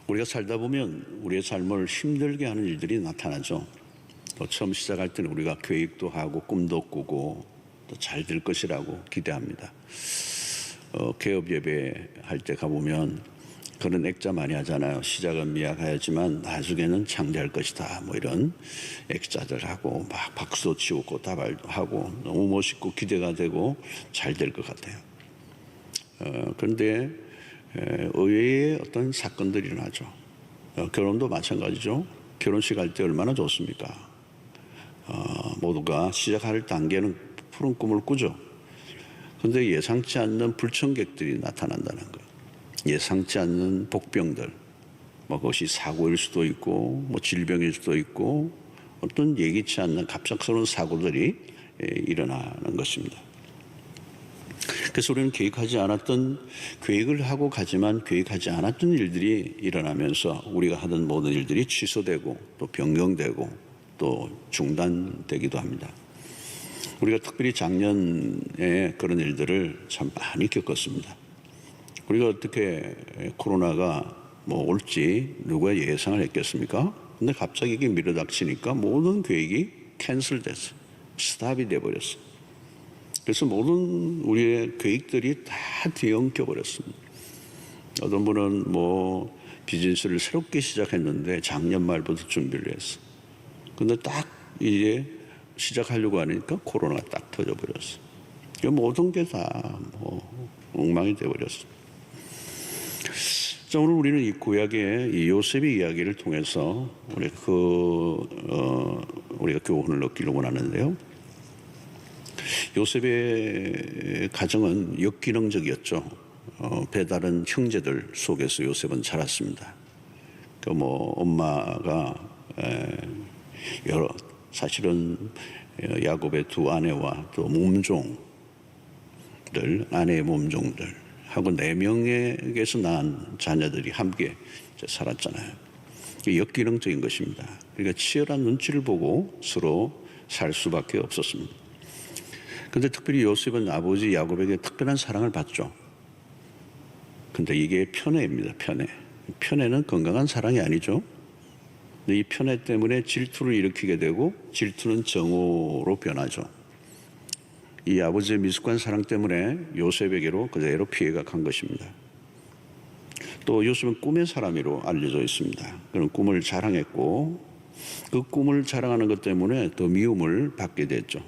우리가 살다 보면 우리의 삶을 힘들게 하는 일들이 나타나죠. 또 처음 시작할 때는 우리가 계획도 하고 꿈도 꾸고 또 잘 될 것이라고 기대합니다. 개업 예배할 때 가보면 그런 액자 많이 하잖아요. 시작은 미약하지만 나중에는 창대할 것이다. 뭐 이런 액자들 하고 막 박수도 치고 꽃다발도 하고 너무 멋있고 기대가 되고 잘 될 것 같아요. 그런데 의외의 어떤 사건들이 일어나죠. 결혼도 마찬가지죠. 결혼식 할 때 얼마나 좋습니까? 모두가 시작할 단계는 푸른 꿈을 꾸죠. 그런데 예상치 않는 불청객들이 나타난다는 거예요. 예상치 않는 복병들, 그것이 사고일 수도 있고 질병일 수도 있고 어떤 예기치 않는 갑작스러운 사고들이 일어나는 것입니다. 그래서 우리는 계획을 하고 가지만 계획하지 않았던 일들이 일어나면서 우리가 하던 모든 일들이 취소되고 또 변경되고 또 중단되기도 합니다. 우리가 특별히 작년에 그런 일들을 참 많이 겪었습니다. 우리가 어떻게 코로나가 올지 누가 예상을 했겠습니까? 근데 갑자기 이게 밀어닥치니까 모든 계획이 캔슬됐어요. 스탑이 돼버렸어요. 그래서 모든 우리의 계획들이 다 뒤엉켜 버렸습니다. 어떤 분은 비즈니스를 새롭게 시작했는데 작년 말부터 준비를 했어. 근데 딱 이제 시작하려고 하니까 코로나가 딱 터져버렸어. 모든 게 다 엉망이 돼버렸어. 자, 오늘 우리는 이 구약의 이 요셉의 이야기를 통해서 우리가 교훈을 얻기를 원하는데요. 요셉의 가정은 역기능적이었죠. 배다른 형제들 속에서 요셉은 자랐습니다. 엄마가 사실은 야곱의 두 아내와 또 아내의 몸종들하고 4명에게서 낳은 자녀들이 함께 살았잖아요. 역기능적인 것입니다. 그러니까 치열한 눈치를 보고 서로 살 수밖에 없었습니다. 그런데 특별히 요셉은 아버지 야곱에게 특별한 사랑을 받죠. 근데 이게 편애입니다. 편애는 건강한 사랑이 아니죠. 이 편애 때문에 질투를 일으키게 되고 질투는 정오로 변하죠. 이 아버지의 미숙한 사랑 때문에 요셉에게로 그대로 피해가 간 것입니다. 또 요셉은 꿈의 사람으로 알려져 있습니다. 그런 꿈을 자랑했고 그 꿈을 자랑하는 것 때문에 더 미움을 받게 됐죠.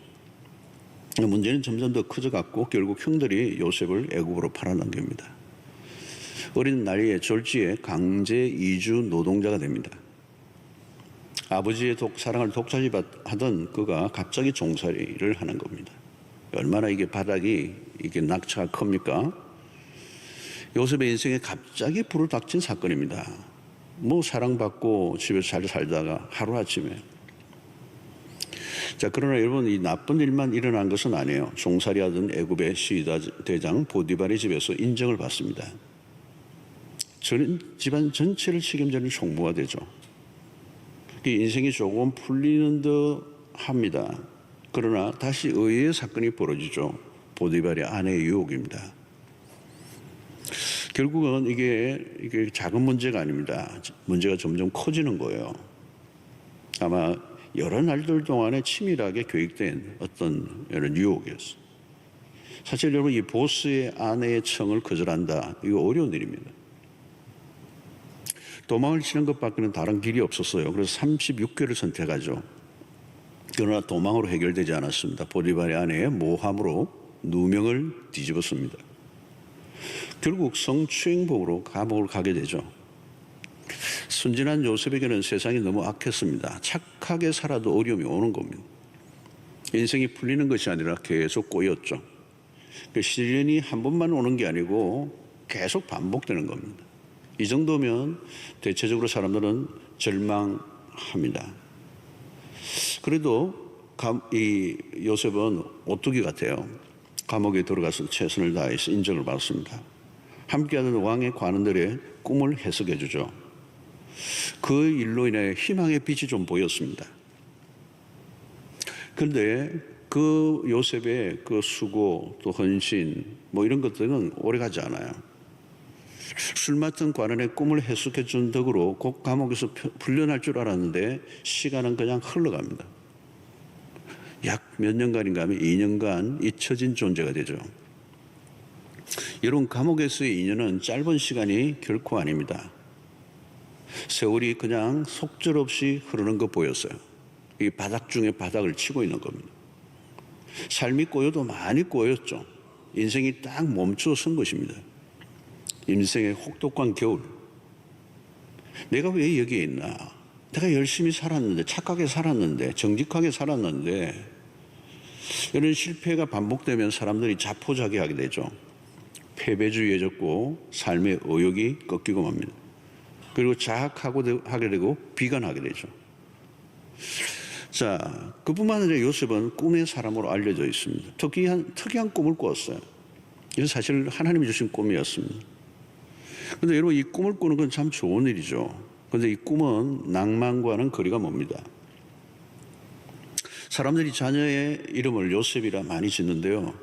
문제는 점점 더 커져갔고 결국 형들이 요셉을 애굽으로 팔아넘깁니다. 어린 나이에 졸지에 강제 이주 노동자가 됩니다. 아버지의 사랑을 독차지하던 그가 갑자기 종살이를 하는 겁니다. 얼마나 이게 낙차가 큽니까? 요셉의 인생에 갑자기 불을 닥친 사건입니다. 사랑받고 집에서 잘 살다가 하루아침에. 자, 그러나 여러분, 이 나쁜 일만 일어난 것은 아니에요. 종살이하던 애굽의 시위다 대장 보디발의 집에서 인정을 받습니다. 집안 전체를 책임지는 총무가 되죠. 인생이 조금 풀리는 듯 합니다. 그러나 다시 의외의 사건이 벌어지죠. 보디발의 아내의 유혹입니다. 결국은 이게 작은 문제가 아닙니다. 문제가 점점 커지는 거예요. 아마 여러 날들 동안에 치밀하게 계획된 어떤 이런 유혹이었어요. 사실 여러분, 이 보스의 아내의 청을 거절한다. 이거 어려운 일입니다. 도망을 치는 것밖에는 다른 길이 없었어요. 그래서 36개를 선택하죠. 그러나 도망으로 해결되지 않았습니다. 보디발의 아내의 모함으로 누명을 뒤집었습니다. 결국 성추행범으로 감옥을 가게 되죠. 순진한 요셉에게는 세상이 너무 악했습니다. 착하게 살아도 어려움이 오는 겁니다. 인생이 풀리는 것이 아니라 계속 꼬였죠. 시련이 한 번만 오는 게 아니고 계속 반복되는 겁니다. 이 정도면 대체적으로 사람들은 절망합니다. 그래도 이 요셉은 오뚜기 같아요. 감옥에 들어가서 최선을 다해서 인정을 받습니다. 함께하던 왕의 관원들의 꿈을 해석해 주죠. 그 일로 인해 희망의 빛이 좀 보였습니다. 그런데 그 요셉의 그 수고 또 헌신 이런 것들은 오래가지 않아요. 술 맡은 관원의 꿈을 해석해 준 덕으로 곧 감옥에서 풀려날 줄 알았는데 시간은 그냥 흘러갑니다. 약 몇 년간인가 하면 2년간 잊혀진 존재가 되죠. 여러분, 감옥에서의 2년은 짧은 시간이 결코 아닙니다. 세월이 그냥 속절없이 흐르는 것 보였어요. 이 바닥 중에 바닥을 치고 있는 겁니다. 삶이 꼬여도 많이 꼬였죠. 인생이 딱 멈춰 선 것입니다. 인생의 혹독한 겨울. 내가 왜 여기에 있나? 내가 열심히 살았는데, 착하게 살았는데, 정직하게 살았는데, 이런 실패가 반복되면 사람들이 자포자기하게 되죠. 패배주의에 젖고 삶의 의욕이 꺾이고 맙니다. 그리고 자학하게 되고 비관하게 되죠. 자, 그뿐만 아니라 요셉은 꿈의 사람으로 알려져 있습니다. 특이한 꿈을 꾸었어요. 이건 사실 하나님이 주신 꿈이었습니다. 그런데 여러분, 이 꿈을 꾸는 건 참 좋은 일이죠. 그런데 이 꿈은 낭만과는 거리가 멉니다. 사람들이 자녀의 이름을 요셉이라 많이 짓는데요.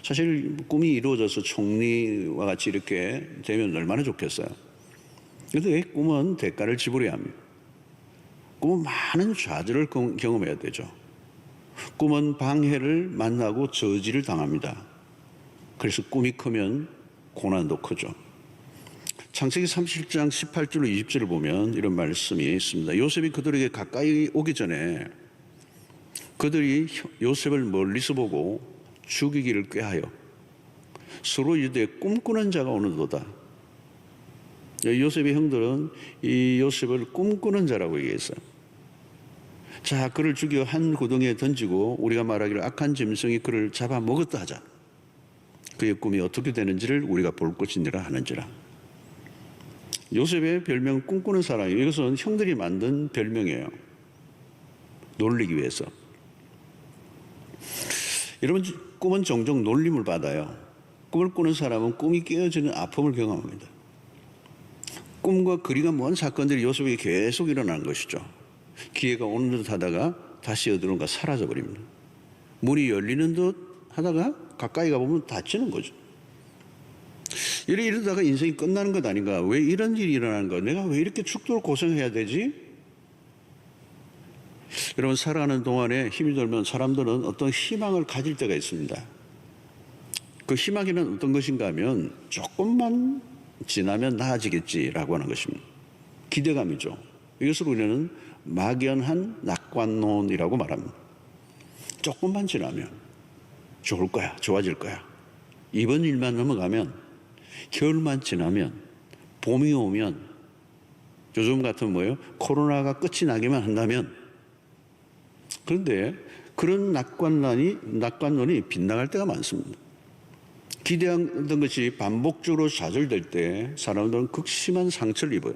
사실 꿈이 이루어져서 총리와 같이 이렇게 되면 얼마나 좋겠어요. 그런데 꿈은 대가를 지불해야 합니다. 꿈은 많은 좌절을 경험해야 되죠. 꿈은 방해를 만나고 저지를 당합니다. 그래서 꿈이 크면 고난도 크죠. 창세기 37장 18절로 20절을 보면 이런 말씀이 있습니다. 요셉이 그들에게 가까이 오기 전에 그들이 요셉을 멀리서 보고 죽이기를 꾀하여 서로 이르되 꿈꾸는 자가 오는도다. 요셉의 형들은 이 요셉을 꿈꾸는 자라고 얘기했어요. 자, 그를 죽여 한 구덩이에 던지고 우리가 말하기를 악한 짐승이 그를 잡아 먹었다 하자. 그의 꿈이 어떻게 되는지를 우리가 볼 것이니라 하는지라. 요셉의 별명 꿈꾸는 사람이에요. 이것은 형들이 만든 별명이에요. 놀리기 위해서. 여러분, 꿈은 종종 놀림을 받아요. 꿈을 꾸는 사람은 꿈이 깨어지는 아픔을 경험합니다. 꿈과 거리가 먼 사건들이 요셉에게 계속 일어나는 것이죠. 기회가 오는 듯 하다가 다시 어디론가 사라져버립니다. 문이 열리는 듯 하다가 가까이 가보면 닫히는 거죠. 이러다가 인생이 끝나는 것 아닌가? 왜 이런 일이 일어나는 거야? 내가 왜 이렇게 죽도록 고생해야 되지? 여러분, 살아가는 동안에 힘이 들면 사람들은 어떤 희망을 가질 때가 있습니다. 그 희망이란 어떤 것인가 하면 조금만 지나면 나아지겠지라고 하는 것입니다. 기대감이죠. 이것을 우리는 막연한 낙관론이라고 말합니다. 조금만 지나면 좋을 거야, 좋아질 거야. 이번 일만 넘어가면, 겨울만 지나면, 봄이 오면, 요즘 같은 뭐예요? 코로나가 끝이 나기만 한다면. 그런데 그런 낙관론이 빗나갈 때가 많습니다. 기대하던 것이 반복적으로 좌절될 때 사람들은 극심한 상처를 입어요.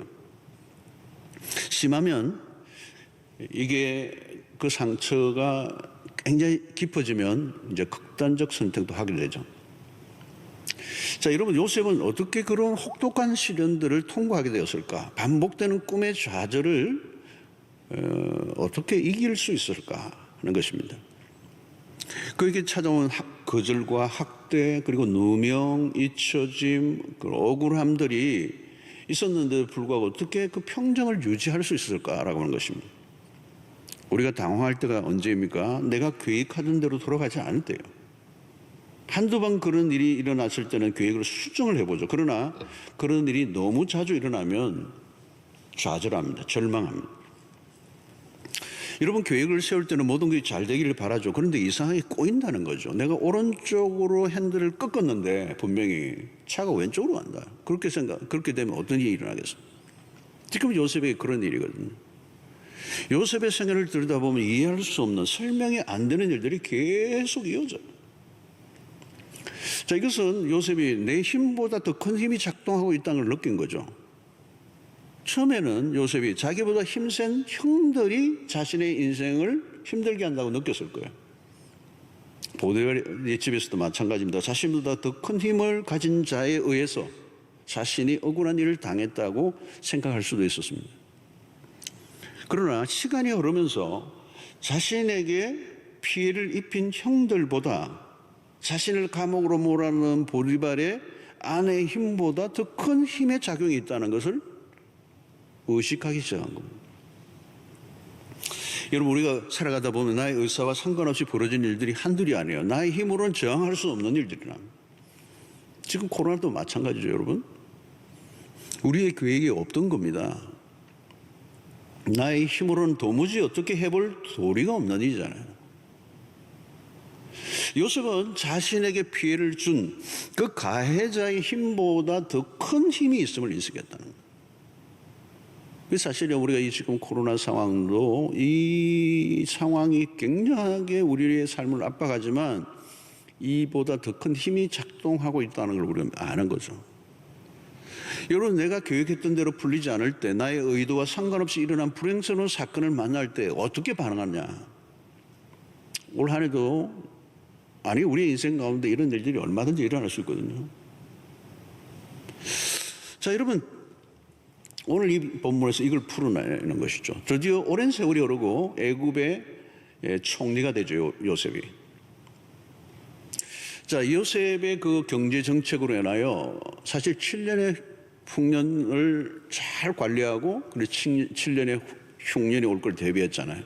심하면 이게 그 상처가 굉장히 깊어지면 이제 극단적 선택도 하게 되죠. 자, 여러분, 요셉은 어떻게 그런 혹독한 시련들을 통과하게 되었을까? 반복되는 꿈의 좌절을 어떻게 이길 수 있을까 하는 것입니다. 그에게 찾아온 거절과 학대, 그리고 누명, 잊혀짐, 억울함들이 있었는데도 불구하고 어떻게 그 평정을 유지할 수 있을까라고 하는 것입니다. 우리가 당황할 때가 언제입니까? 내가 계획하던 대로 돌아가지 않을 때요. 한두 번 그런 일이 일어났을 때는 계획을 수정을 해보죠. 그러나 그런 일이 너무 자주 일어나면 좌절합니다. 절망합니다. 여러분, 계획을 세울 때는 모든 것이 잘 되기를 바라죠. 그런데 이상하게 꼬인다는 거죠. 내가 오른쪽으로 핸들을 꺾었는데 분명히 차가 왼쪽으로 간다. 그렇게 되면 어떤 일이 일어나겠어요? 지금 요셉에게 그런 일이거든요. 요셉의 생애를 들여다보면 이해할 수 없는, 설명이 안 되는 일들이 계속 이어져요. 자, 이것은 요셉이 내 힘보다 더 큰 힘이 작동하고 있다는 걸 느낀 거죠. 처음에는 요셉이 자기보다 힘센 형들이 자신의 인생을 힘들게 한다고 느꼈을 거예요. 보디발의 집에서도 마찬가지입니다. 자신보다 더 큰 힘을 가진 자에 의해서 자신이 억울한 일을 당했다고 생각할 수도 있었습니다. 그러나 시간이 흐르면서 자신에게 피해를 입힌 형들보다 자신을 감옥으로 몰아넣은 보디발의 아내의 힘보다 더 큰 힘의 작용이 있다는 것을 의식하기 시작한 겁니다. 여러분, 우리가 살아가다 보면 나의 의사와 상관없이 벌어진 일들이 한둘이 아니에요. 나의 힘으로는 저항할 수 없는 일들이라. 지금 코로나도 마찬가지죠, 여러분. 우리의 계획이 없던 겁니다. 나의 힘으로는 도무지 어떻게 해볼 도리가 없는 일이잖아요. 요셉은 자신에게 피해를 준 그 가해자의 힘보다 더 큰 힘이 있음을 인식했다는 거예요. 사실 우리가 지금 코로나 상황도 이 상황이 굉장하게 우리의 삶을 압박하지만 이보다 더 큰 힘이 작동하고 있다는 걸 우리가 아는 거죠. 여러분, 내가 계획했던 대로 풀리지 않을 때, 나의 의도와 상관없이 일어난 불행스러운 사건을 만날 때 어떻게 반응하냐? 올 한 해도 우리 인생 가운데 이런 일들이 얼마든지 일어날 수 있거든요. 자, 여러분, 오늘 이 본문에서 이걸 풀어내는 것이죠. 드디어 오랜 세월이 흐르고 애굽의 총리가 되죠, 요셉이. 자, 요셉의 그 경제 정책으로 인하여 사실 7년의 풍년을 잘 관리하고 그리고 7년의 흉년이 올 걸 대비했잖아요.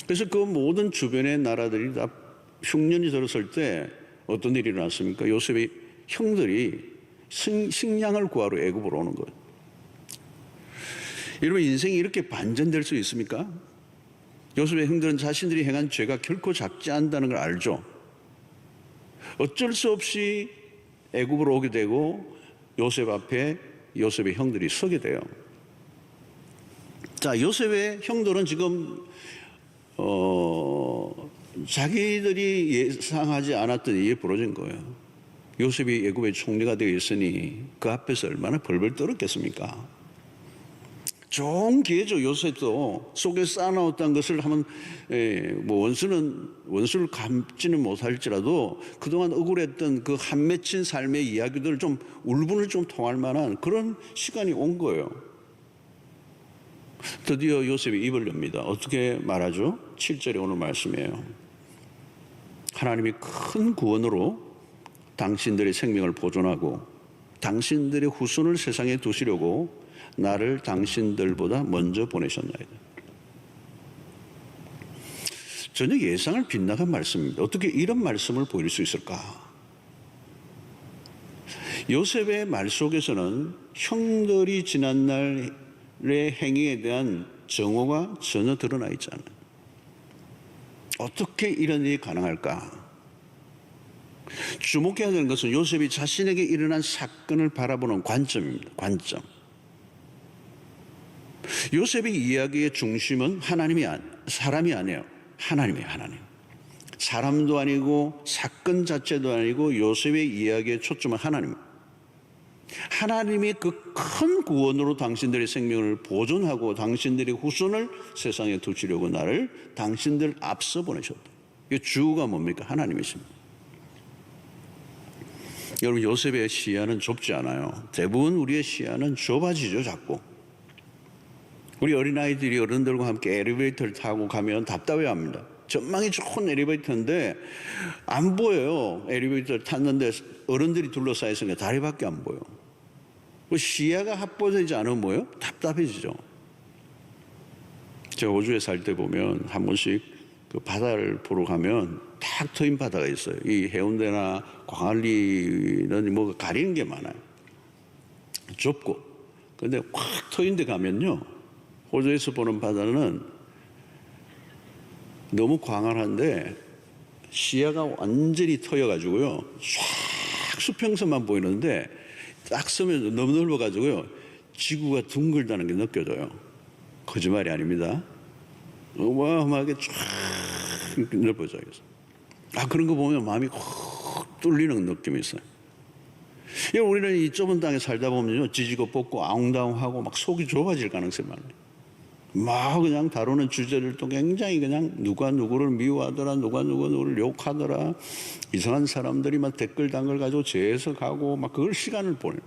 그래서 그 모든 주변의 나라들이 다 흉년이 들었을 때 어떤 일이 일어났습니까? 요셉의 형들이 식량을 구하러 애굽으로 오는 거예요. 여러분, 인생이 이렇게 반전될 수 있습니까? 요셉의 형들은 자신들이 행한 죄가 결코 작지 않다는 걸 알죠. 어쩔 수 없이 애굽으로 오게 되고 요셉 앞에 요셉의 형들이 서게 돼요. 자, 요셉의 형들은 지금 자기들이 예상하지 않았던 일이 벌어진 거예요. 요셉이 애굽의 총리가 되어 있으니 그 앞에서 얼마나 벌벌 떨었겠습니까? 좋은 기회죠. 요셉도 속에 쌓아놓았던 것을 한번 원수를 갚지는 못할지라도 그동안 억울했던 그 한 맺힌 삶의 이야기들을 좀 울분을 좀 통할 만한 그런 시간이 온 거예요. 드디어 요셉이 입을 엽니다. 어떻게 말하죠? 7절에 오늘 말씀이에요. 하나님이 큰 구원으로 당신들의 생명을 보존하고 당신들의 후손을 세상에 두시려고 나를 당신들보다 먼저 보내셨나이다. 전혀 예상을 빗나간 말씀입니다. 어떻게 이런 말씀을 보일 수 있을까? 요셉의 말 속에서는 형들이 지난날의 행위에 대한 정오가 전혀 드러나 있지 않아요. 어떻게 이런 일이 가능할까? 주목해야 되는 것은 요셉이 자신에게 일어난 사건을 바라보는 관점입니다. 관점. 요셉의 이야기의 중심은 사람이 아니에요. 하나님이에요. 하나님. 사람도 아니고 사건 자체도 아니고 요셉의 이야기의 초점은 하나님입니다. 하나님이 그 큰 구원으로 당신들의 생명을 보존하고 당신들의 후손을 세상에 두시려고 나를 당신들 앞서 보내셨다. 이 주가 뭡니까? 하나님이십니다. 여러분, 요셉의 시야는 좁지 않아요. 대부분 우리의 시야는 좁아지죠, 자꾸. 우리 어린아이들이 어른들과 함께 엘리베이터를 타고 가면 답답해합니다. 전망이 좋은 엘리베이터인데 안 보여요. 엘리베이터를 탔는데 어른들이 둘러싸여 있으니까 다리밖에 안 보여. 시야가 확보되지 않으면 뭐예요? 답답해지죠. 제가 호주에 살 때 보면 한 번씩 그 바다를 보러 가면 탁 트인 바다가 있어요. 이 해운대나 광안리는 뭐 가리는 게 많아요. 좁고. 근데 확 트인 데 가면요, 호주에서 보는 바다는 너무 광활한데 시야가 완전히 트여가지고요, 쫙 수평선만 보이는데 딱 서면 너무 넓어가지고요, 지구가 둥글다는 게 느껴져요. 거짓말이 아닙니다. 어마어마하게 쫙 넓어져요. 그런 거 보면 마음이 확 뚫리는 느낌이 있어요. 우리는 이 좁은 땅에 살다 보면요, 지지고 뻗고 아웅다웅하고 막 속이 좁아질 가능성이 많아요. 막 그냥 다루는 주제를 또 굉장히 그냥 누가 누구를 미워하더라, 누가 누구를 욕하더라, 이상한 사람들이 막 댓글 단걸 가지고 재해석하고 막 그걸 시간을 보내요.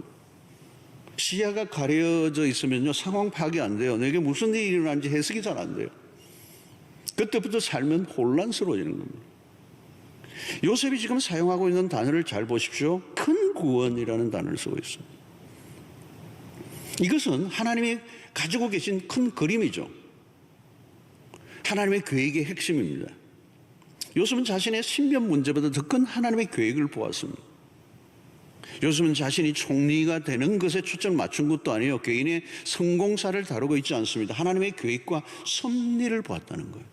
시야가 가려져 있으면요, 상황 파악이 안 돼요. 내게 무슨 일이 일어나는지 해석이 잘 안 돼요. 그때부터 살면 혼란스러워지는 겁니다. 요셉이 지금 사용하고 있는 단어를 잘 보십시오. 큰 구원이라는 단어를 쓰고 있어요. 이것은 하나님이 가지고 계신 큰 그림이죠. 하나님의 계획의 핵심입니다. 요셉은 자신의 신변 문제보다 더 큰 하나님의 계획을 보았습니다. 요셉은 자신이 총리가 되는 것에 초점을 맞춘 것도 아니에요. 개인의 성공사를 다루고 있지 않습니다. 하나님의 계획과 섭리를 보았다는 거예요.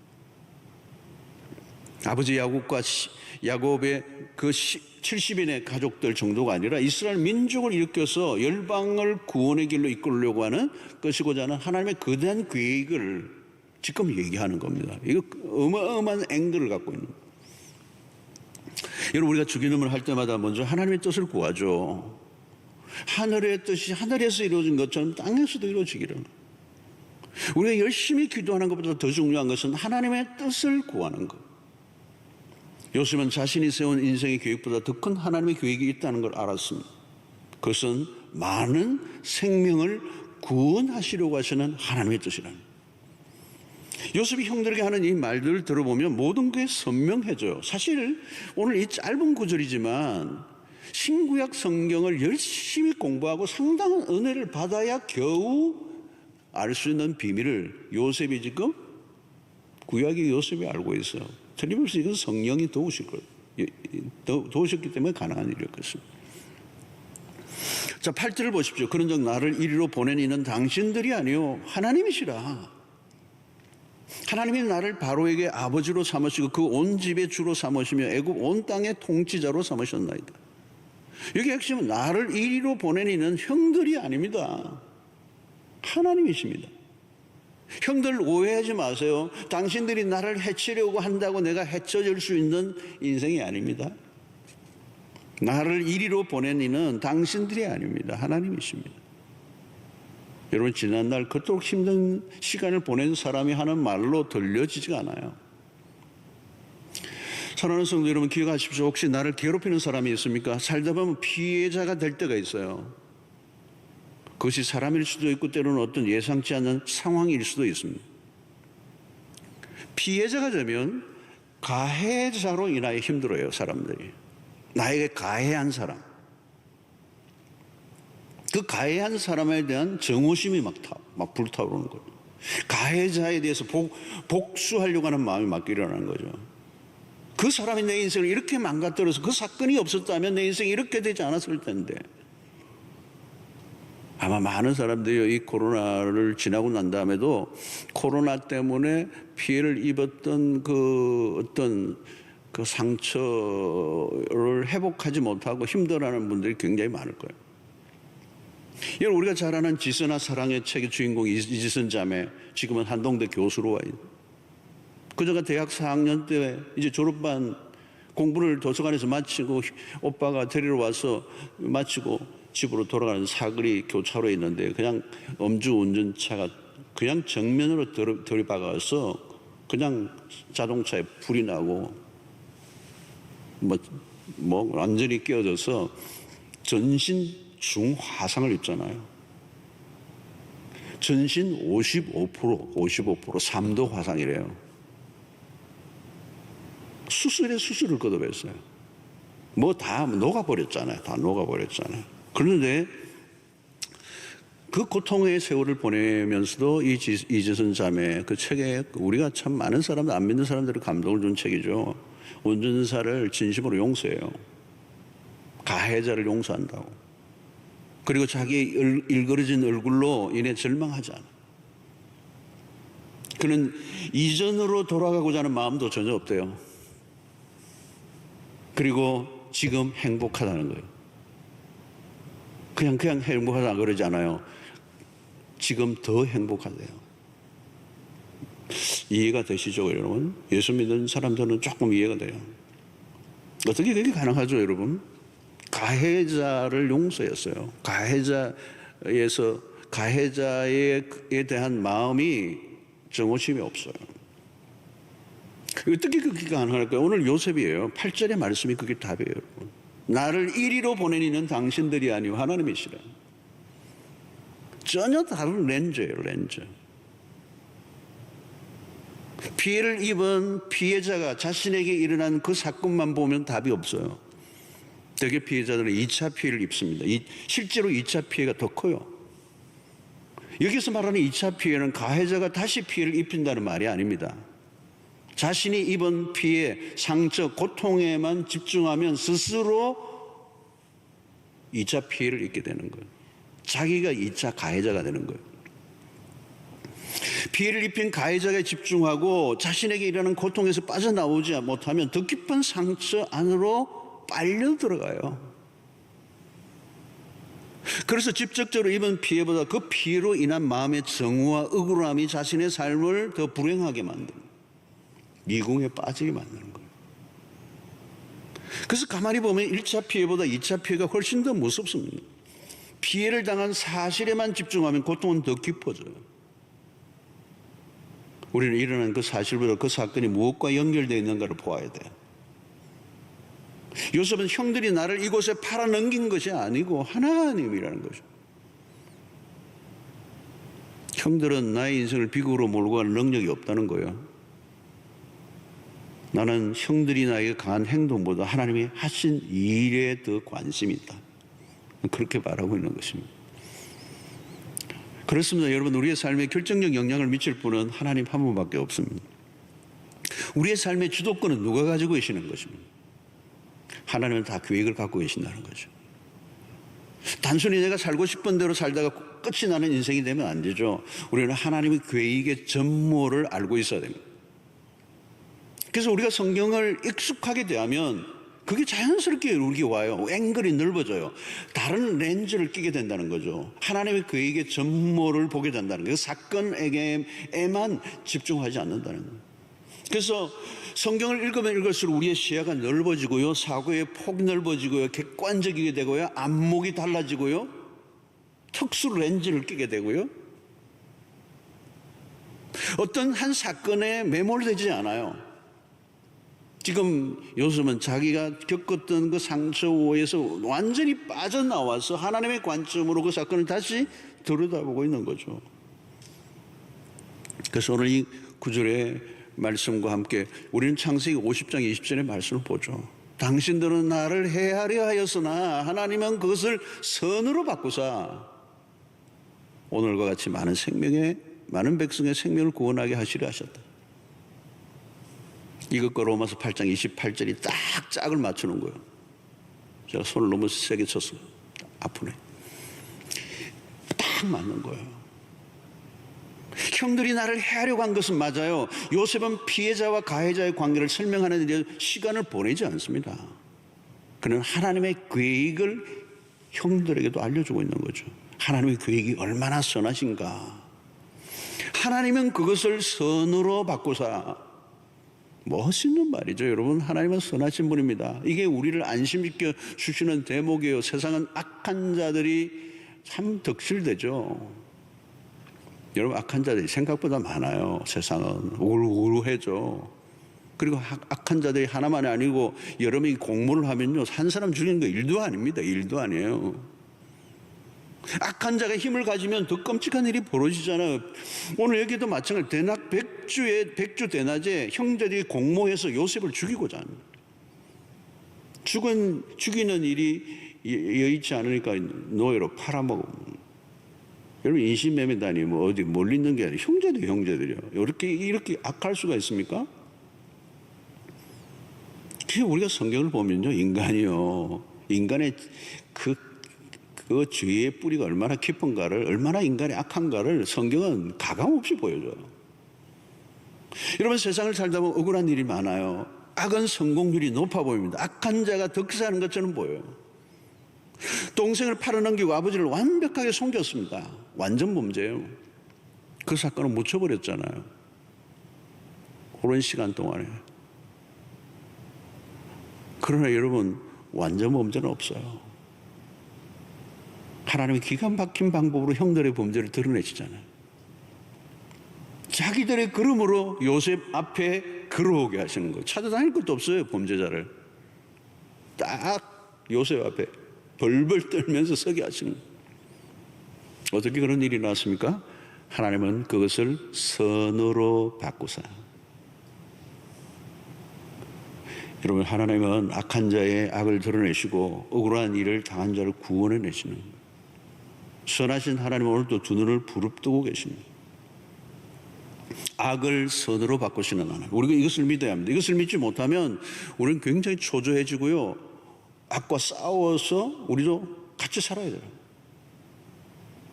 아버지 야곱의 그 70인의 가족들 정도가 아니라 이스라엘 민족을 일으켜서 열방을 구원의 길로 이끌려고 하는 것이고자 하는 하나님의 거대한 계획을 지금 얘기하는 겁니다. 이거 어마어마한 앵글을 갖고 있는 거예요. 여러분, 우리가 주기도문을 할 때마다 먼저 하나님의 뜻을 구하죠. 하늘의 뜻이 하늘에서 이루어진 것처럼 땅에서도 이루어지기를. 우리가 열심히 기도하는 것보다 더 중요한 것은 하나님의 뜻을 구하는 것. 요셉은 자신이 세운 인생의 계획보다 더 큰 하나님의 계획이 있다는 걸 알았습니다. 그것은 많은 생명을 구원하시려고 하시는 하나님의 뜻이라는 거예요. 요셉이 형들에게 하는 이 말들을 들어보면 모든 게 선명해져요. 사실 오늘 이 짧은 구절이지만 신구약 성경을 열심히 공부하고 상당한 은혜를 받아야 겨우 알 수 있는 비밀을 요셉이 지금 구약의 요셉이 알고 있어요. 틀림없이 이건 성령이 도우실 거예요. 도우셨기 때문에 가능한 일이었겠습니다. 자, 8절을 보십시오. 그런즉 나를 이리로 보낸 이는 당신들이 아니요 하나님이시라. 하나님이 나를 바로에게 아버지로 삼으시고 그 온 집의 주로 삼으시며 애굽 온 땅의 통치자로 삼으셨나이다. 여기 핵심은 나를 이리로 보낸 이는 형들이 아닙니다. 하나님이십니다. 형들 오해하지 마세요. 당신들이 나를 해치려고 한다고 내가 해쳐질 수 있는 인생이 아닙니다. 나를 이리로 보낸 이는 당신들이 아닙니다. 하나님이십니다. 여러분, 지난날 그토록 힘든 시간을 보낸 사람이 하는 말로 들려지지가 않아요. 사랑하는 성도 여러분, 기억하십시오. 혹시 나를 괴롭히는 사람이 있습니까? 살다 보면 피해자가 될 때가 있어요. 그것이 사람일 수도 있고 때로는 어떤 예상치 않은 상황일 수도 있습니다. 피해자가 되면 가해자로 인하여 힘들어요, 사람들이. 나에게 가해한 사람. 그 가해한 사람에 대한 정오심이 막 불타오르는 거예요. 가해자에 대해서 복수하려고 하는 마음이 막 일어나는 거죠. 그 사람이 내 인생을 이렇게 망가뜨려서 그 사건이 없었다면 내 인생이 이렇게 되지 않았을 텐데. 아마 많은 사람들이 이 코로나를 지나고 난 다음에도 코로나 때문에 피해를 입었던 그 어떤 그 상처를 회복하지 못하고 힘들어하는 분들이 굉장히 많을 거예요. 여러분, 우리가 잘 아는 지선아 사랑의 책의 주인공 이지선 자매, 지금은 한동대 교수로 와 있는. 그녀가 대학 4학년 때 이제 졸업반 공부를 도서관에서 마치고 오빠가 데리러 와서 마치고 집으로 돌아가는 사거리 교차로에 있는데 그냥 음주운전차가 그냥 정면으로 들이박아서 그냥 자동차에 불이 나고 뭐 완전히 깨어져서 전신 중화상을 입잖아요. 전신 55% 3도 화상이래요. 수술을 걷어냈어요. 뭐 다 녹아버렸잖아요. 다 녹아버렸잖아요. 그런데 그 고통의 세월을 보내면서도 이 이재선 자매 그 책에 우리가 참 많은 사람들, 안 믿는 사람들을 감동을 준 책이죠. 운전사를 진심으로 용서해요. 가해자를 용서한다고. 그리고 자기 일그러진 얼굴로 인해 절망하지 않아. 그는 이전으로 돌아가고자 하는 마음도 전혀 없대요. 그리고 지금 행복하다는 거예요. 그냥 행복하다 그러지 않아요. 지금 더 행복하대요. 이해가 되시죠, 여러분? 예수 믿는 사람들은 조금 이해가 돼요. 어떻게 그게 가능하죠, 여러분? 가해자를 용서했어요. 가해자에 대한 마음이 정오심이 없어요. 어떻게 그게 가능할까요? 오늘 요셉이에요. 8절의 말씀이 그게 답이에요, 여러분. 나를 이리로 보낸 이는 당신들이 아니오 하나님이시라. 전혀 다른 렌즈예요, 렌즈. 피해를 입은 피해자가 자신에게 일어난 그 사건만 보면 답이 없어요. 대개 피해자들은 2차 피해를 입습니다. 실제로 2차 피해가 더 커요. 여기서 말하는 2차 피해는 가해자가 다시 피해를 입힌다는 말이 아닙니다. 자신이 입은 피해, 상처, 고통에만 집중하면 스스로 2차 피해를 입게 되는 거예요. 자기가 2차 가해자가 되는 거예요. 피해를 입힌 가해자에 집중하고 자신에게 일어나는 고통에서 빠져나오지 못하면 더 깊은 상처 안으로 빨려 들어가요. 그래서 직접적으로 입은 피해보다 그 피해로 인한 마음의 정우와 억울함이 자신의 삶을 더 불행하게 만듭니다. 미궁에 빠지게 만드는 거예요. 그래서 가만히 보면 1차 피해보다 2차 피해가 훨씬 더 무섭습니다. 피해를 당한 사실에만 집중하면 고통은 더 깊어져요. 우리는 일어난 그 사실보다 그 사건이 무엇과 연결되어 있는가를 보아야 돼요. 요셉은 형들이 나를 이곳에 팔아넘긴 것이 아니고 하나님이라는 거죠. 형들은 나의 인생을 비극으로 몰고 가는 능력이 없다는 거예요. 나는 형들이 나에게 강한 행동보다 하나님이 하신 일에 더 관심이 있다. 그렇게 말하고 있는 것입니다. 그렇습니다. 여러분, 우리의 삶에 결정적 영향을 미칠 분은 하나님 한 분밖에 없습니다. 우리의 삶의 주도권은 누가 가지고 계시는 것입니다. 하나님은 다 계획을 갖고 계신다는 거죠. 단순히 내가 살고 싶은 대로 살다가 끝이 나는 인생이 되면 안 되죠. 우리는 하나님의 계획의 전모를 알고 있어야 됩니다. 그래서 우리가 성경을 익숙하게 대하면 그게 자연스럽게 우리에게 와요. 앵글이 넓어져요. 다른 렌즈를 끼게 된다는 거죠. 하나님의 계획의 전모를 보게 된다는 거예요. 사건에게만 집중하지 않는다는 거예요. 그래서 성경을 읽으면 읽을수록 우리의 시야가 넓어지고요, 사고의 폭이 넓어지고요, 객관적이게 되고요, 안목이 달라지고요, 특수 렌즈를 끼게 되고요, 어떤 한 사건에 매몰되지 않아요. 지금 요즘은 자기가 겪었던 그 상처에서 완전히 빠져나와서 하나님의 관점으로 그 사건을 다시 들여다보고 있는 거죠. 그래서 오늘 이 구절의 말씀과 함께 우리는 창세기 50장 20절의 말씀을 보죠. 당신들은 나를 해하려 하였으나 하나님은 그것을 선으로 바꾸사 오늘과 같이 많은 백성의 생명을 구원하게 하시려 하셨다. 이것과 로마서 8장 28절이 딱 짝을 맞추는 거예요. 제가 손을 너무 세게 쳤어요. 아프네. 딱 맞는 거예요. 형들이 나를 해하려고 한 것은 맞아요. 요셉은 피해자와 가해자의 관계를 설명하는 데 시간을 보내지 않습니다. 그는 하나님의 계획을 형들에게도 알려주고 있는 거죠. 하나님의 계획이 얼마나 선하신가. 하나님은 그것을 선으로 바꾸사. 멋있는 말이죠. 여러분, 하나님은 선하신 분입니다. 이게 우리를 안심시켜 주시는 대목이에요. 세상은 악한 자들이 참 덕실되죠. 여러분, 악한 자들이 생각보다 많아요. 세상은 우울해져. 그리고 악한 자들이 하나만이 아니고 여러 명이 공모를 하면요, 한 사람 죽이는 거 일도 아닙니다. 일도 아니에요. 악한 자가 힘을 가지면 더 끔찍한 일이 벌어지잖아요. 오늘 여기도 마찬가지로 대낮 백주 대낮에 형제들이 공모해서 요셉을 죽이고자 합니다. 죽이는 일이 여의치 않으니까 노예로 팔아먹어. 여러분, 인신매매다니 뭐 어디 멀리 있는 게 아니라 형제들이요. 이렇게 악할 수가 있습니까? 우리가 성경을 보면요, 인간의 그 죄의 뿌리가 얼마나 깊은가를, 얼마나 인간이 악한가를 성경은 가감없이 보여줘요. 여러분, 세상을 살다 보면 억울한 일이 많아요. 악은 성공률이 높아 보입니다. 악한 자가 득세하는 것처럼 보여요. 동생을 팔아넘기고 아버지를 완벽하게 속였습니다. 완전 범죄예요. 그 사건을 묻혀버렸잖아요. 오랜 시간 동안에. 그러나 여러분, 완전 범죄는 없어요. 하나님이 기가 막힌 방법으로 형들의 범죄를 드러내시잖아요. 자기들의 걸음으로 요셉 앞에 걸어오게 하시는 거예요. 찾아다닐 것도 없어요. 범죄자를 딱 요셉 앞에 벌벌 떨면서 서게 하시는 거예요. 어떻게 그런 일이 나왔습니까? 하나님은 그것을 선으로 바꾸사. 여러분, 하나님은 악한 자의 악을 드러내시고 억울한 일을 당한 자를 구원해 내시는 거예요. 선하신 하나님은 오늘도 두 눈을 부릅뜨고 계십니다. 악을 선으로 바꾸시는 하나님. 우리가 이것을 믿어야 합니다. 이것을 믿지 못하면 우리는 굉장히 초조해지고요, 악과 싸워서 우리도 같이 살아야 돼요.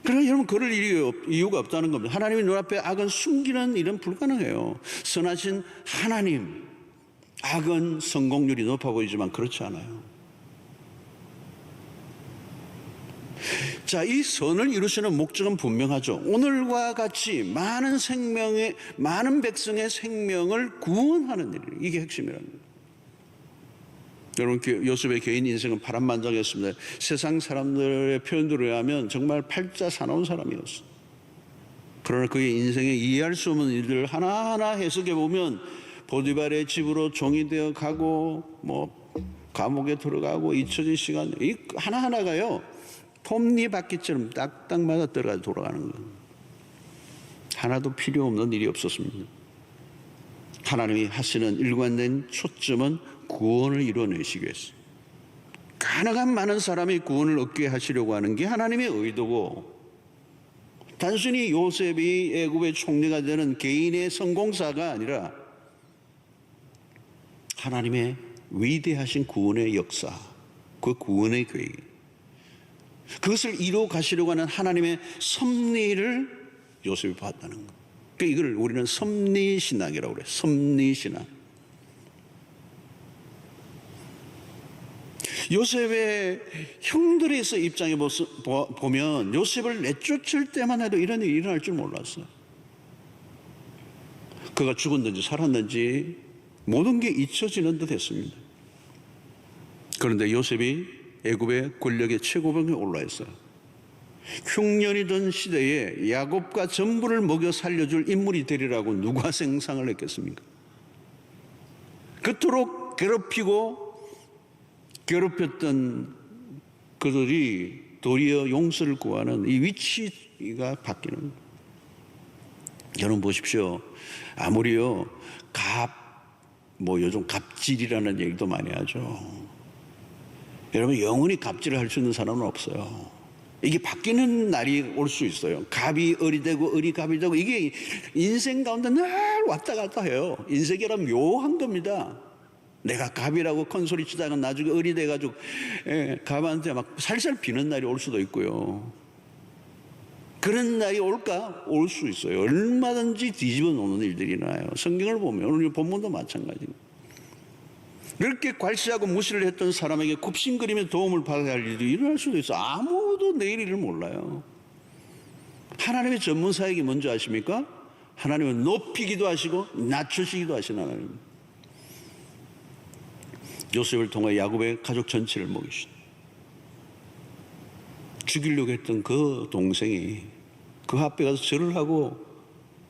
그러나 여러분, 그럴 이유가 없다는 겁니다. 하나님의 눈앞에 악은 숨기는 일은 불가능해요. 선하신 하나님, 악은 성공률이 높아 보이지만 그렇지 않아요. 자, 이 선을 이루시는 목적은 분명하죠. 오늘과 같이 많은 백성의 생명을 구원하는 일, 이게 핵심이랍니다. 여러분, 요셉의 개인 인생은 파란만장했습니다. 세상 사람들의 표현들에 의하면 정말 팔자 사나운 사람이었어요. 그러나 그의 인생에 이해할 수 없는 일들을 하나하나 해석해 보면 보디발의 집으로 종이 되어 가고, 감옥에 들어가고, 잊혀진 시간, 이 하나하나가요, 톱니바퀴처럼 딱딱 맞아 들어가 돌아가는 거예요. 하나도 필요 없는 일이 없었습니다. 하나님이 하시는 일관된 초점은 구원을 이루어내시기 위해서, 가능한 많은 사람이 구원을 얻게 하시려고 하는 게 하나님의 의도고, 단순히 요셉이 애굽의 총리가 되는 개인의 성공사가 아니라 하나님의 위대하신 구원의 역사, 그 구원의 계획, 그것을 이루어 가시려고 하는 하나님의 섭리를 요셉이 봤다는 거예요. 그러니까 이걸 우리는 섭리신앙이라고 그래요. 섭리신앙. 요셉의 형들에서 입장에 보면 요셉을 내쫓을 때만 해도 이런 일이 일어날 줄 몰랐어요. 그가 죽었는지 살았는지 모든 게 잊혀지는 듯 했습니다. 그런데 요셉이 애굽의 권력의 최고봉에 올라있어요. 흉년이던 시대에 야곱과 전부를 먹여 살려줄 인물이 되리라고 누가 생각을 했겠습니까? 그토록 괴롭혔던 그들이 도리어 용서를 구하는 이 위치가 바뀌는 거예요. 여러분 보십시오. 아무리요, 요즘 갑질이라는 얘기도 많이 하죠. 여러분, 영원히 갑질을 할 수 있는 사람은 없어요. 이게 바뀌는 날이 올 수 있어요. 갑이 을이 되고 을이 갑이 되고, 이게 인생 가운데 늘 왔다 갔다 해요. 인생이란 묘한 겁니다. 내가 갑이라고 큰소리 치다가 나중에 을이 돼가지고 갑한테 막 살살 비는 날이 올 수도 있고요. 그런 날이 올까? 올 수 있어요. 얼마든지 뒤집어 놓는 일들이 나요. 성경을 보면 오늘 본문도 마찬가지입니다. 그렇게 괄시하고 무시를 했던 사람에게 굽신거리며 도움을 받아야 할 일이 일어날 수도 있어요. 아무도 내일 일을 몰라요. 하나님의 전문사역이 뭔지 아십니까? 하나님은 높이기도 하시고 낮추시기도 하시는 하나님입니다. 요셉을 통해 야곱의 가족 전체를 먹이신, 죽이려고 했던 그 동생이 그 앞에 가서 절을 하고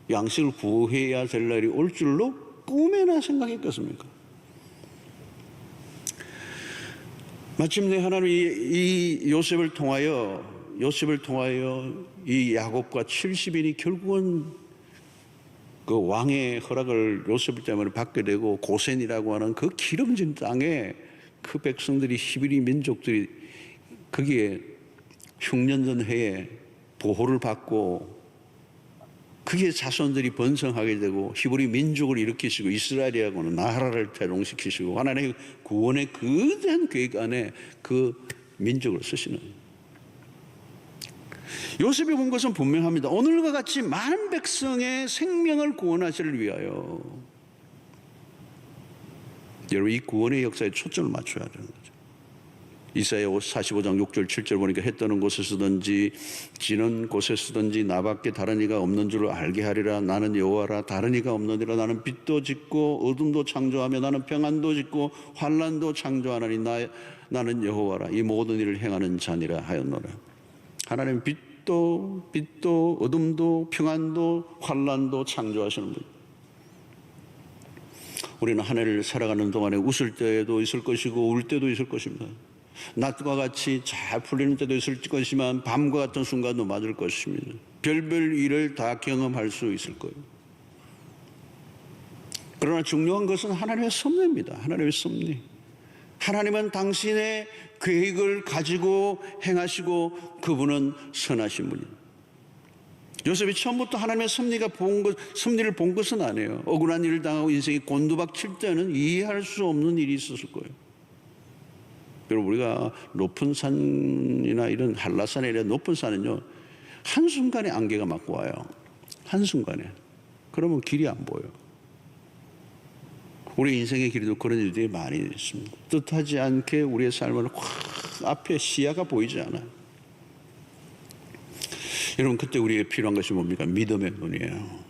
양식을 구해야 될 날이 올 줄로 꿈에나 생각했겠습니까? 마침내 하나님이 이 요셉을 통하여 이 야곱과 70인이 결국은 그 왕의 허락을 요셉 때문에 받게 되고, 고센이라고 하는 그 기름진 땅에 그 백성들이, 히브리 민족들이 거기에 흉년전 해에 보호를 받고, 그게 자손들이 번성하게 되고 히브리 민족을 일으키시고 이스라엘이라고는 나라를 태동시키시고 하나님의 구원의 거대한 계획 안에 그 민족을 쓰시는, 요셉이 본 것은 분명합니다. 오늘과 같이 많은 백성의 생명을 구원하시를 위하여 여러분, 이 구원의 역사에 초점을 맞춰야 되는 거죠. 이사야 45장 6절 7절 보니까 해 떠는 곳에서든지 지는 곳에서든지 나밖에 다른 이가 없는 줄을 알게 하리라. 나는 여호와라, 다른 이가 없느니라. 나는 빛도 짓고 어둠도 창조하며 나는 평안도 짓고 환난도 창조하나니 나는 여호와라, 이 모든 일을 행하는 자니라 하였노라. 하나님 빛도 어둠도 평안도 환난도 창조하시는 분. 우리는 한 해를 살아가는 동안에 웃을 때도 있을 것이고 울 때도 있을 것입니다. 낮과 같이 잘 풀리는 때도 있을 것이지만 밤과 같은 순간도 맞을 것입니다. 별별 일을 다 경험할 수 있을 거예요. 그러나 중요한 것은 하나님의 섭리입니다. 하나님의 섭리. 하나님은 당신의 계획을 가지고 행하시고 그분은 선하신 분입니다. 요셉이 처음부터 하나님의 섭리를 본 것은 아니에요. 억울한 일을 당하고 인생이 곤두박칠 때는 이해할 수 없는 일이 있었을 거예요. 여러분, 우리가 높은 산이나 이런 한라산에 이런 높은 산은요, 한순간에 안개가 맞고 와요. 한순간에. 그러면 길이 안 보여요. 우리 인생의 길에도 그런 일들이 많이 있습니다. 뜻하지 않게 우리의 삶을 확 앞에 시야가 보이지 않아요. 여러분, 그때 우리에게 필요한 것이 뭡니까? 믿음의 눈이에요.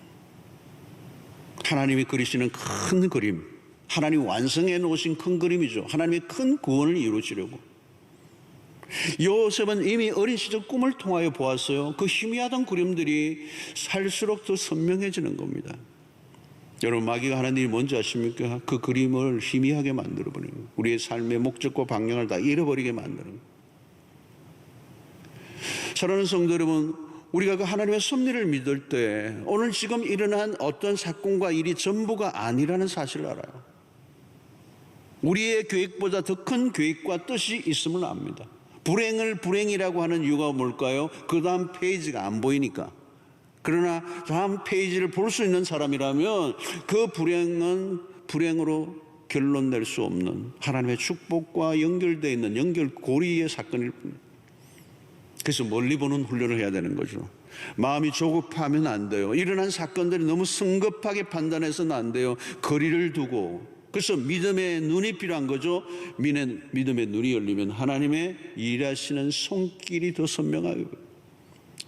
하나님이 그리시는 큰 그림, 하나님 완성해 놓으신 큰 그림이죠. 하나님의 큰 구원을 이루시려고. 요셉은 이미 어린 시절 꿈을 통하여 보았어요. 그 희미하던 그림들이 살수록 더 선명해지는 겁니다. 여러분, 마귀가 하는 일이 뭔지 아십니까? 그 그림을 희미하게 만들어버리는 거예요. 우리의 삶의 목적과 방향을 다 잃어버리게 만드는 거예요. 사랑하는 성도 여러분, 우리가 그 하나님의 섭리를 믿을 때 오늘 지금 일어난 어떤 사건과 일이 전부가 아니라는 사실을 알아요. 우리의 계획보다 더 큰 계획과 뜻이 있음을 압니다. 불행을 불행이라고 하는 이유가 뭘까요? 그 다음 페이지가 안 보이니까. 그러나 다음 페이지를 볼 수 있는 사람이라면 그 불행은 불행으로 결론 낼 수 없는 하나님의 축복과 연결되어 있는 연결고리의 사건일 뿐입니다. 그래서 멀리 보는 훈련을 해야 되는 거죠. 마음이 조급하면 안 돼요. 일어난 사건들이 너무 성급하게 판단해서는 안 돼요. 거리를 두고. 그래서 믿음의 눈이 필요한 거죠. 믿음의 눈이 열리면 하나님의 일하시는 손길이 더 선명하게.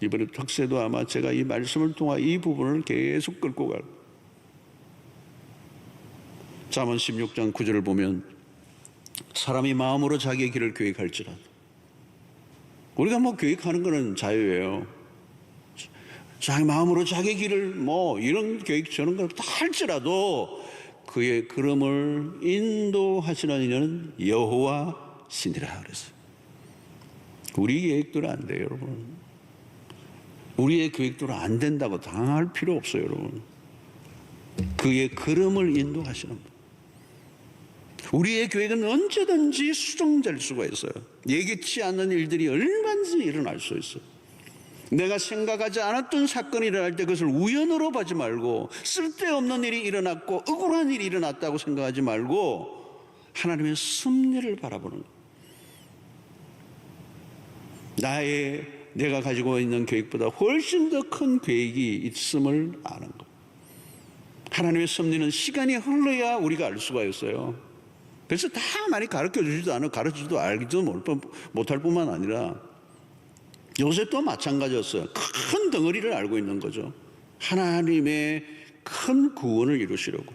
이번에 특세도 아마 제가 이 말씀을 통해 이 부분을 계속 끌고 갈. 잠언 16장 9절을 보면 사람이 마음으로 자기의 길을 계획할지라도, 우리가 뭐 계획하는 거는 자유예요. 자기 마음으로 자기 길을 이런 계획 저런 걸 다 할지라도 그의 걸음을 인도하시는 이는 여호와 신이라 그랬어요. 우리 계획대로 안 돼요, 여러분. 우리의 계획대로 안 된다고 당할 필요 없어요, 여러분. 그의 걸음을 인도하시는 분. 우리의 계획은 언제든지 수정될 수가 있어요. 예기치 않는 일들이 얼마든지 일어날 수 있어요. 내가 생각하지 않았던 사건이 일어날 때 그것을 우연으로 보지 말고, 쓸데없는 일이 일어났고 억울한 일이 일어났다고 생각하지 말고 하나님의 섭리를 바라보는 거예요. 내가 가지고 있는 계획보다 훨씬 더 큰 계획이 있음을 아는 것. 하나님의 섭리는 시간이 흘러야 우리가 알 수가 있어요. 그래서 다 많이 가르쳐주지도 않고 가르치지도 알기도 못할 뿐만 아니라 요셉도 마찬가지였어요. 큰 덩어리를 알고 있는 거죠. 하나님의 큰 구원을 이루시려고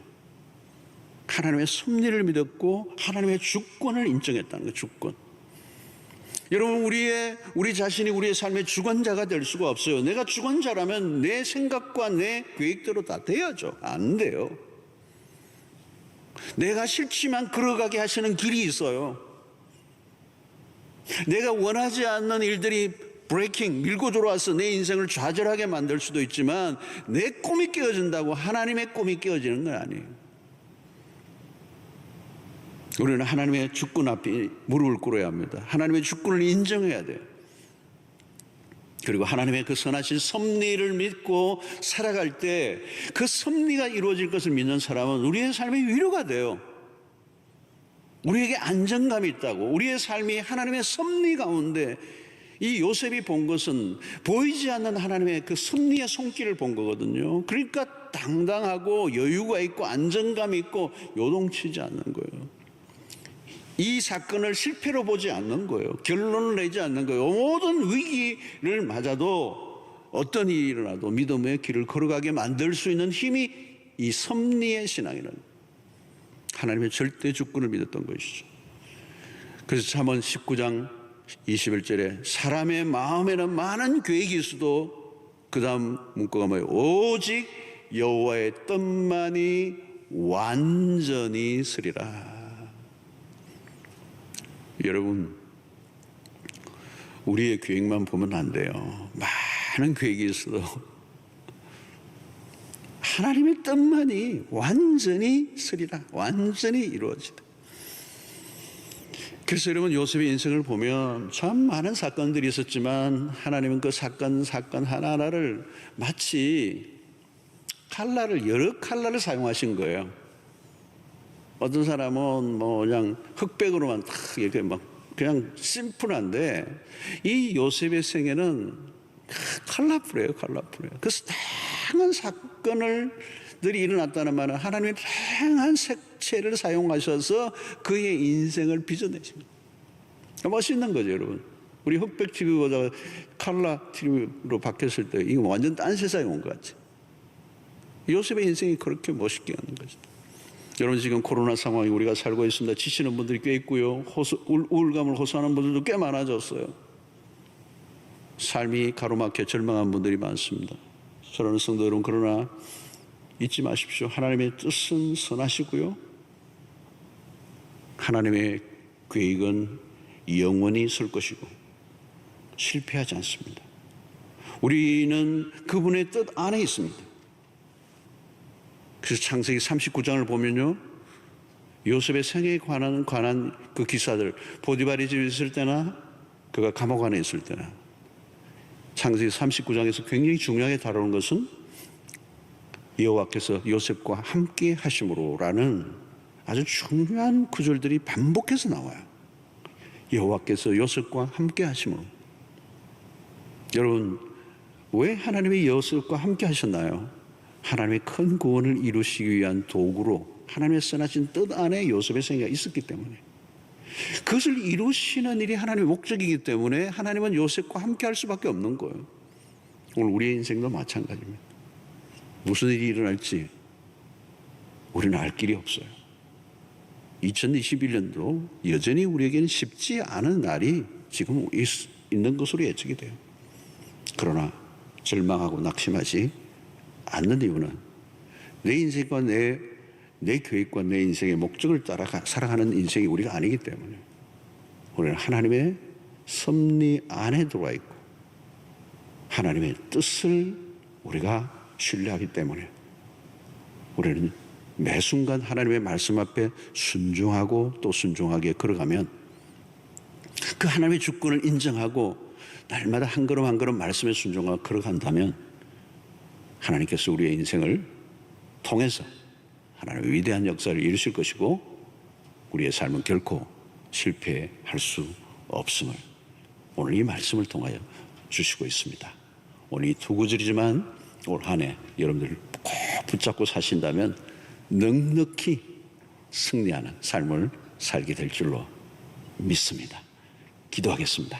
하나님의 섭리를 믿었고 하나님의 주권을 인정했다는 거예요. 주권. 여러분, 우리 자신이 우리의 삶의 주권자가 될 수가 없어요. 내가 주권자라면 내 생각과 내 계획대로 다 돼야죠. 안 돼요. 내가 싫지만 걸어가게 하시는 길이 있어요. 내가 원하지 않는 일들이 밀고 들어와서 내 인생을 좌절하게 만들 수도 있지만 내 꿈이 깨어진다고 하나님의 꿈이 깨어지는 건 아니에요. 우리는 하나님의 주권 앞에 무릎을 꿇어야 합니다. 하나님의 주권을 인정해야 돼요. 그리고 하나님의 그 선하신 섭리를 믿고 살아갈 때 그 섭리가 이루어질 것을 믿는 사람은 우리의 삶의 위로가 돼요. 우리에게 안정감이 있다고. 우리의 삶이 하나님의 섭리 가운데, 이 요셉이 본 것은 보이지 않는 하나님의 그 섭리의 손길을 본 거거든요. 그러니까 당당하고 여유가 있고 안정감이 있고 요동치지 않는 거예요. 이 사건을 실패로 보지 않는 거예요. 결론을 내지 않는 거예요. 모든 위기를 맞아도 어떤 일이 일어나도 믿음의 길을 걸어가게 만들 수 있는 힘이 이 섭리의 신앙이라는, 하나님의 절대 주권을 믿었던 것이죠. 그래서 잠언 19장 21절에 사람의 마음에는 많은 계획이 있어도 그 다음 문구가 뭐예요? 오직 여호와의 뜻만이 완전히 쓰리라. 여러분, 우리의 계획만 보면 안 돼요. 많은 계획이 있어도 하나님의 뜻만이 완전히 서리라, 완전히 이루어지다. 그래서 여러분, 요셉의 인생을 보면 참 많은 사건들이 있었지만 하나님은 그 사건 하나하나를 마치 여러 칼날을 사용하신 거예요. 어떤 사람은 그냥 흑백으로만 딱 이렇게 그냥 심플한데, 이 요셉의 생애는 컬러풀해요. 그래서 다양한 사건들이 일어났다는 말은 하나님의 다양한 색채를 사용하셔서 그의 인생을 빚어내십니다. 멋있는 거죠, 여러분. 우리 흑백 TV 보다가 컬러 TV로 바뀌었을 때 이거 완전 딴 세상에 온 것 같지. 요셉의 인생이 그렇게 멋있게 하는 거죠. 여러분, 지금 코로나 상황이 우리가 살고 있습니다. 지치는 분들이 꽤 있고요. 우울감을 호소하는 분들도 꽤 많아졌어요. 삶이 가로막혀 절망한 분들이 많습니다. 사랑하는 성도 여러분, 그러나 잊지 마십시오. 하나님의 뜻은 선하시고요, 하나님의 계획은 영원히 설 것이고 실패하지 않습니다. 우리는 그분의 뜻 안에 있습니다. 그래서 창세기 39장을 보면요, 요셉의 생애에 관한 그 기사들, 보디발의 집에 있을 때나 그가 감옥 안에 있을 때나, 창세기 39장에서 굉장히 중요하게 다루는 것은 여호와께서 요셉과 함께 하심으로라는 아주 중요한 구절들이 반복해서 나와요. 여호와께서 요셉과 함께 하심으로. 여러분, 왜 하나님이 요셉과 함께 하셨나요? 하나님의 큰 구원을 이루시기 위한 도구로 하나님의 선하신 뜻 안에 요셉의 생애가 있었기 때문에, 그것을 이루시는 일이 하나님의 목적이기 때문에 하나님은 요셉과 함께 할 수밖에 없는 거예요. 오늘 우리의 인생도 마찬가지입니다. 무슨 일이 일어날지 우리는 알 길이 없어요. 2021년도 여전히 우리에게는 쉽지 않은 날이 지금 있는 것으로 예측이 돼요. 그러나 절망하고 낙심하지 않는 이유는 내 인생과 내 계획과 내 인생의 목적을 따라 살아가는 인생이 우리가 아니기 때문에, 우리는 하나님의 섭리 안에 들어와 있고 하나님의 뜻을 우리가 신뢰하기 때문에 우리는 매 순간 하나님의 말씀 앞에 순종하고 또 순종하게 걸어가면, 그 하나님의 주권을 인정하고 날마다 한 걸음 한 걸음 말씀에 순종하고 걸어간다면 하나님께서 우리의 인생을 통해서 하나님의 위대한 역사를 이루실 것이고 우리의 삶은 결코 실패할 수 없음을 오늘 이 말씀을 통하여 주시고 있습니다. 오늘 이 두 구절이지만 올 한 해 여러분들 꼭 붙잡고 사신다면 넉넉히 승리하는 삶을 살게 될 줄로 믿습니다. 기도하겠습니다.